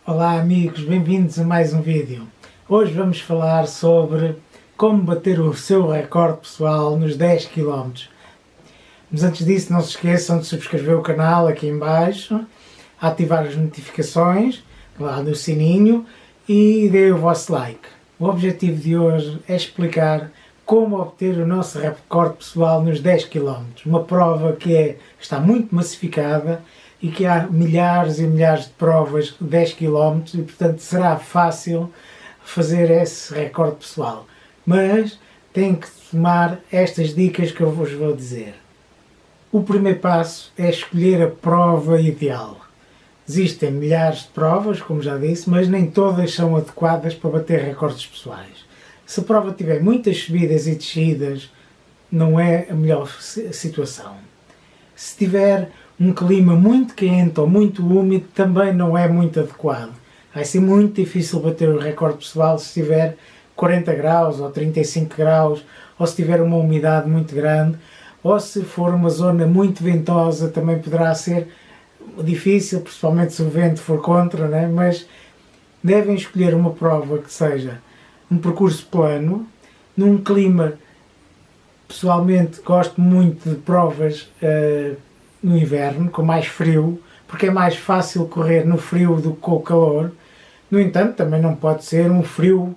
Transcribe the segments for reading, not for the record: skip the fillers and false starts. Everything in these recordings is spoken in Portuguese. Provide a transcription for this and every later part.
Olá amigos, bem-vindos a mais um vídeo. Hoje vamos falar sobre como bater o seu recorde pessoal nos 10 km. Mas antes disso, não se esqueçam de subscrever o canal aqui em baixo, ativar as notificações lá no sininho e dê o vosso like. O objetivo de hoje é explicar como obter o nosso recorde pessoal nos 10 km. Uma prova que está muito massificada e que há milhares e milhares de provas de 10 km e, portanto, será fácil fazer esse recorde pessoal. Mas tem que tomar estas dicas que eu vos vou dizer. O primeiro passo é escolher a prova ideal. Existem milhares de provas, como já disse, mas nem todas são adequadas para bater recordes pessoais. Se a prova tiver muitas subidas e descidas, não é a melhor situação. Se tiver um clima muito quente ou muito úmido, também não é muito adequado. Vai ser muito difícil bater o recorde pessoal se tiver 40 graus ou 35 graus, ou se tiver uma umidade muito grande, ou se for uma zona muito ventosa, também poderá ser difícil, principalmente se o vento for contra, né? Mas devem escolher uma prova que seja um percurso plano, num clima. Pessoalmente gosto muito de provas no inverno, com mais frio, porque é mais fácil correr no frio do que com o calor. No entanto, também não pode ser um frio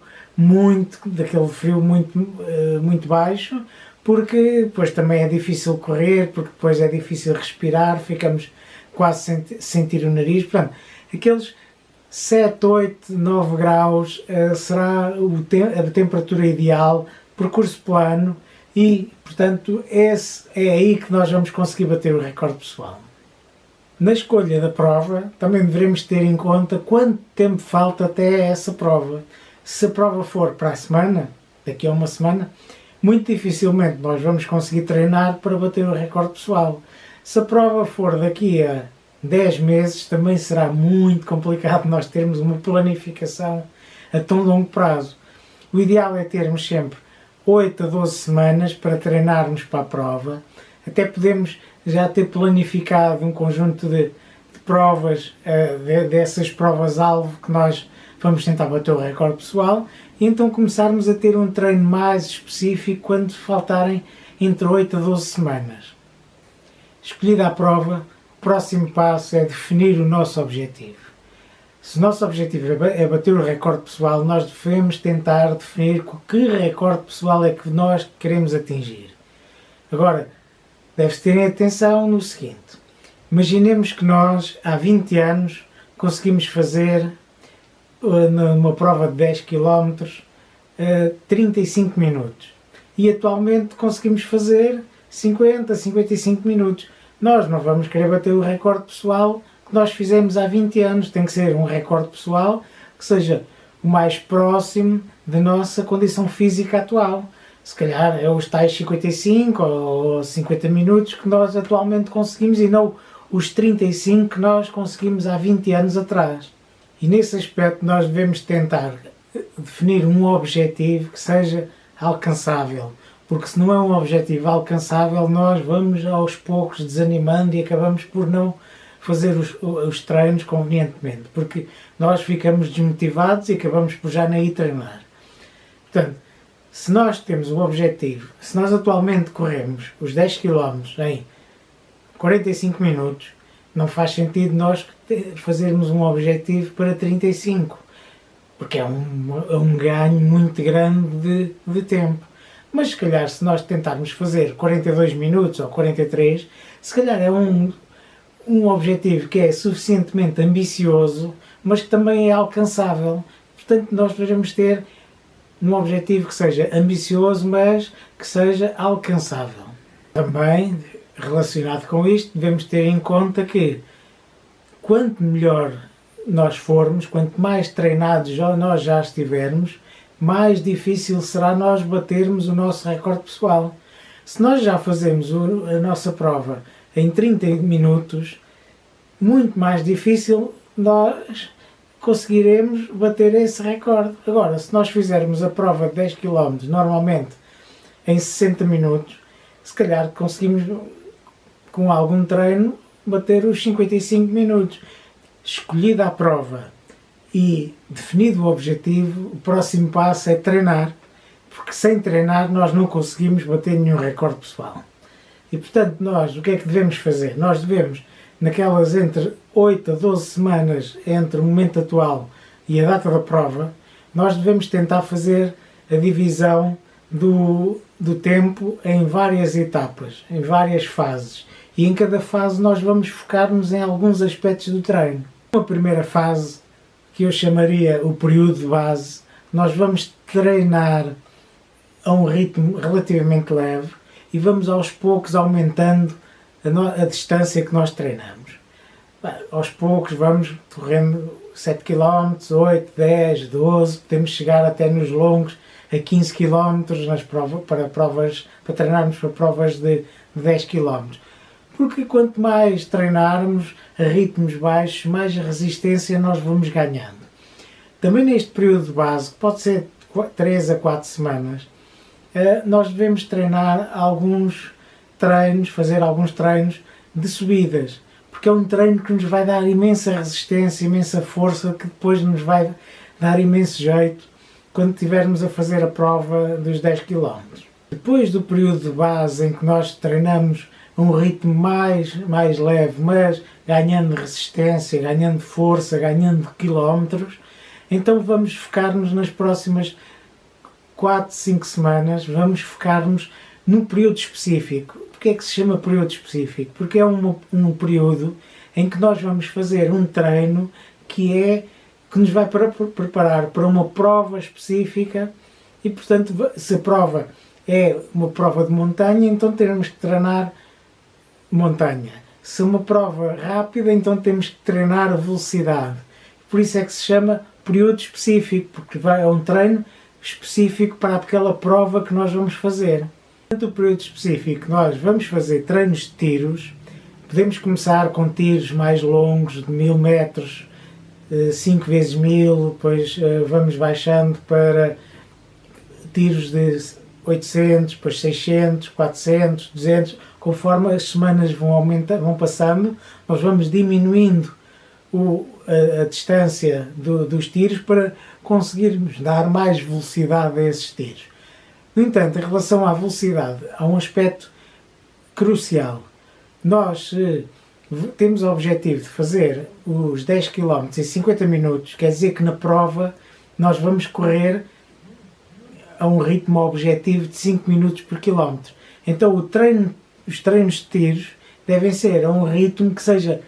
daquele frio muito baixo, porque depois também é difícil correr, porque depois é difícil respirar, ficamos quase sem sentir o nariz. Portanto, aqueles 7, 8, 9 graus será a temperatura ideal, percurso plano, e, portanto, esse é aí que nós vamos conseguir bater o recorde pessoal. Na escolha da prova, também devemos ter em conta quanto tempo falta até essa prova. Se a prova for para a semana, daqui a uma semana, muito dificilmente nós vamos conseguir treinar para bater o recorde pessoal. Se a prova for daqui a 10 meses, também será muito complicado nós termos uma planificação a tão longo prazo. O ideal é termos sempre 8 a 12 semanas para treinarmos para a prova. Até podemos já ter planificado um conjunto de provas, dessas provas-alvo que nós vamos tentar bater o recorde pessoal, e então começarmos a ter um treino mais específico quando faltarem entre 8 a 12 semanas. Escolhida a prova, o próximo passo é definir o nosso objetivo. Se o nosso objetivo é bater o recorde pessoal, nós devemos tentar definir que recorde pessoal é que nós queremos atingir. Agora, deve-se ter atenção no seguinte. Imaginemos que nós, há 20 anos, conseguimos fazer numa prova de 10 km 35 minutos. E atualmente conseguimos fazer 50, 55 minutos. Nós não vamos querer bater o recorde pessoal que nós fizemos há 20 anos. Tem que ser um recorde pessoal que seja o mais próximo da nossa condição física atual. Se calhar é os tais 55 ou 50 minutos que nós atualmente conseguimos e não os 35 que nós conseguimos há 20 anos atrás. E nesse aspecto nós devemos tentar definir um objetivo que seja alcançável. Porque se não é um objetivo alcançável, nós vamos aos poucos desanimando e acabamos por não fazer os treinos convenientemente, porque nós ficamos desmotivados e acabamos por já nem ir treinar. Portanto, se nós temos o objetivo, se nós atualmente corremos os 10 km em 45 minutos, não faz sentido nós fazermos um objetivo para 35, porque é um ganho muito grande de tempo. Mas se calhar se nós tentarmos fazer 42 minutos ou 43, se calhar é um objetivo que é suficientemente ambicioso, mas que também é alcançável. Portanto, nós devemos ter um objetivo que seja ambicioso, mas que seja alcançável. Também, relacionado com isto, devemos ter em conta que quanto melhor nós formos, quanto mais treinados nós já estivermos, mais difícil será nós batermos o nosso recorde pessoal. Se nós já fazemos a nossa prova em 30 minutos, muito mais difícil nós conseguiremos bater esse recorde. Agora, se nós fizermos a prova de 10 km normalmente em 60 minutos, se calhar conseguimos, com algum treino, bater os 55 minutos. Escolhida a prova E, definido o objetivo, o próximo passo é treinar, porque sem treinar nós não conseguimos bater nenhum recorde pessoal. E portanto nós, o que é que devemos fazer? Nós devemos, naquelas entre 8 a 12 semanas entre o momento atual e a data da prova, nós devemos tentar fazer a divisão do tempo em várias etapas, em várias fases. E em cada fase nós vamos focar-nos em alguns aspectos do treino. Uma primeira fase, que eu chamaria o período de base, nós vamos treinar a um ritmo relativamente leve e vamos aos poucos aumentando a distância que nós treinamos. Aos poucos vamos correndo 7 km, 8, 10, 12, podemos chegar até nos longos a 15 km para treinarmos para provas de 10 km. Porque quanto mais treinarmos a ritmos baixos, mais resistência nós vamos ganhando. Também neste período de base, que pode ser 3 a 4 semanas, nós devemos treinar alguns treinos, fazer alguns treinos de subidas, porque é um treino que nos vai dar imensa resistência, imensa força, que depois nos vai dar imenso jeito quando estivermos a fazer a prova dos 10 km. Depois do período de base em que nós treinamos a um ritmo mais leve, mas ganhando resistência, ganhando força, ganhando quilómetros, então vamos focar-nos nas próximas 4, 5 semanas, vamos focar-nos num período específico. Porquê é que se chama período específico? Porque é um período em que nós vamos fazer um treino que nos vai preparar para uma prova específica e, portanto, se a prova é uma prova de montanha, então temos que treinar montanha. Se é uma prova rápida, então temos que treinar a velocidade. Por isso é que se chama período específico, porque é um treino específico para aquela prova que nós vamos fazer. Durante o período específico nós vamos fazer treinos de tiros. Podemos começar com tiros mais longos, de 1000 metros, 5 vezes 1000, depois vamos baixando para tiros de 800, depois 600, 400, 200, conforme as semanas vão passando, nós vamos diminuindo a distância dos tiros para conseguirmos dar mais velocidade a esses tiros. No entanto, em relação à velocidade, há um aspecto crucial. Nós temos o objetivo de fazer os 10 km em 50 minutos, quer dizer que na prova nós vamos correr a um ritmo objetivo de 5 minutos por quilómetro. Então os treinos de tiros devem ser a um ritmo que seja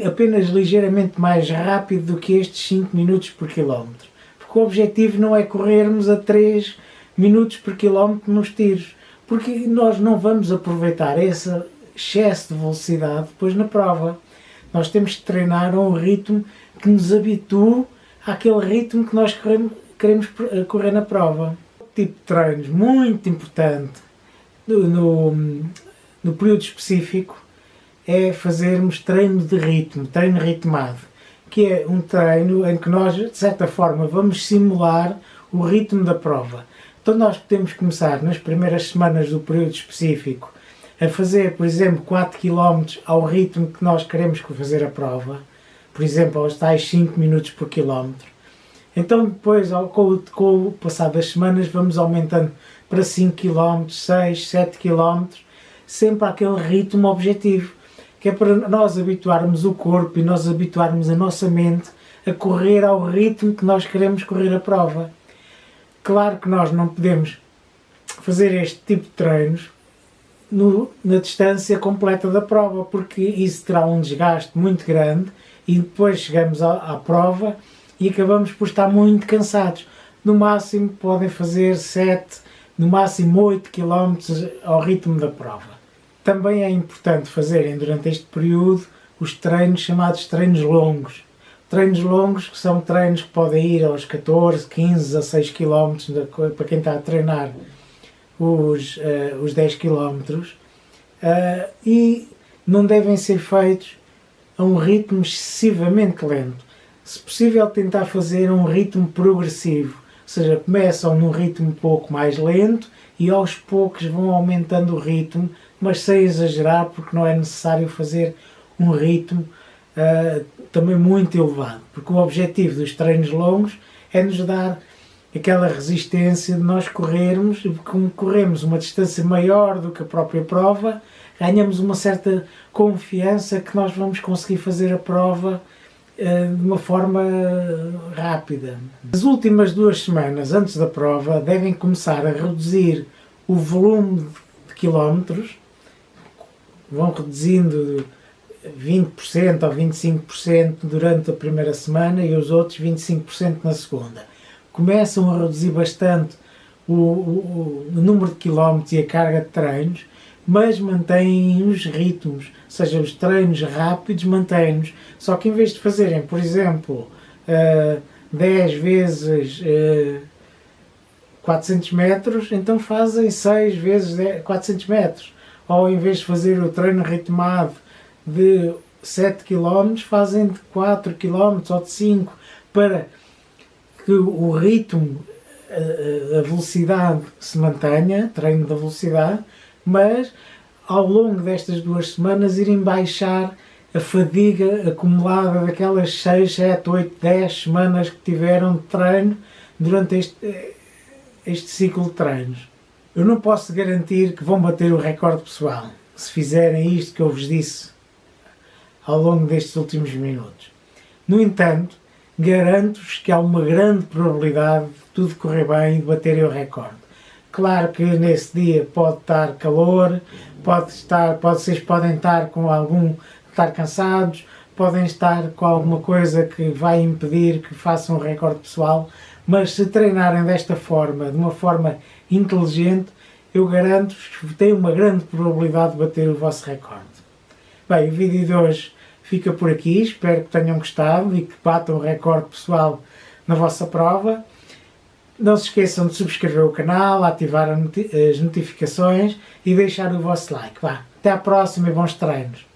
apenas ligeiramente mais rápido do que estes 5 minutos por quilómetro. Porque o objetivo não é corrermos a 3 minutos por quilómetro nos tiros, porque nós não vamos aproveitar esse excesso de velocidade depois na prova. Nós temos que treinar a um ritmo que nos habitue àquele ritmo que nós queremos correr na prova. Um tipo de treinos muito importante no período específico é fazermos treino de ritmo, treino ritmado, que é um treino em que nós, de certa forma, vamos simular o ritmo da prova. Então nós podemos começar nas primeiras semanas do período específico a fazer, por exemplo, 4 km ao ritmo que nós queremos fazer a prova, por exemplo, aos tais 5 minutos por quilómetro. Então depois, com o passar das semanas, vamos aumentando para 5 km, 6, 7 km, sempre àquele ritmo objetivo, que é para nós habituarmos o corpo e nós habituarmos a nossa mente a correr ao ritmo que nós queremos correr a prova. Claro que nós não podemos fazer este tipo de treinos na distância completa da prova, porque isso terá um desgaste muito grande e depois chegamos à prova e acabamos por estar muito cansados. No máximo podem fazer 7, no máximo 8 km ao ritmo da prova. Também é importante fazerem durante este período os treinos chamados treinos longos. Treinos longos que são treinos que podem ir aos 14, 15, 16 km para quem está a treinar os 10 km e não devem ser feitos a um ritmo excessivamente lento. Se possível, tentar fazer um ritmo progressivo, ou seja, começam num ritmo um pouco mais lento e aos poucos vão aumentando o ritmo, mas sem exagerar, porque não é necessário fazer um ritmo também muito elevado, porque o objetivo dos treinos longos é nos dar aquela resistência de nós corrermos, e como corremos uma distância maior do que a própria prova, ganhamos uma certa confiança que nós vamos conseguir fazer a prova de uma forma rápida. As últimas 2 semanas antes da prova devem começar a reduzir o volume de quilómetros, vão reduzindo 20% ou 25% durante a primeira semana e os outros 25% na segunda. Começam a reduzir bastante o número de quilómetros e a carga de treinos, mas mantêm os ritmos, ou seja, os treinos rápidos mantêm-nos, só que em vez de fazerem, por exemplo, 10 vezes 400 metros, então fazem 6 vezes 400 metros, ou em vez de fazer o treino ritmado de 7 km, fazem de 4 km ou de 5, para que o ritmo, a velocidade se mantenha, treino da velocidade, mas ao longo destas 2 semanas irem baixar a fadiga acumulada daquelas 6, 7, 8, 10 semanas que tiveram de treino durante este ciclo de treinos. Eu não posso garantir que vão bater o recorde pessoal, se fizerem isto que eu vos disse ao longo destes últimos minutos. No entanto, garanto-vos que há uma grande probabilidade de tudo correr bem e de baterem o recorde. Claro que nesse dia pode estar calor, vocês podem estar estar cansados, podem estar com alguma coisa que vai impedir que façam o recorde pessoal, mas se treinarem desta forma, de uma forma inteligente, eu garanto-vos que têm uma grande probabilidade de bater o vosso recorde. Bem, o vídeo de hoje fica por aqui, espero que tenham gostado e que batam o recorde pessoal na vossa prova. Não se esqueçam de subscrever o canal, ativar as notificações e deixar o vosso like. Vá, até à próxima e bons treinos!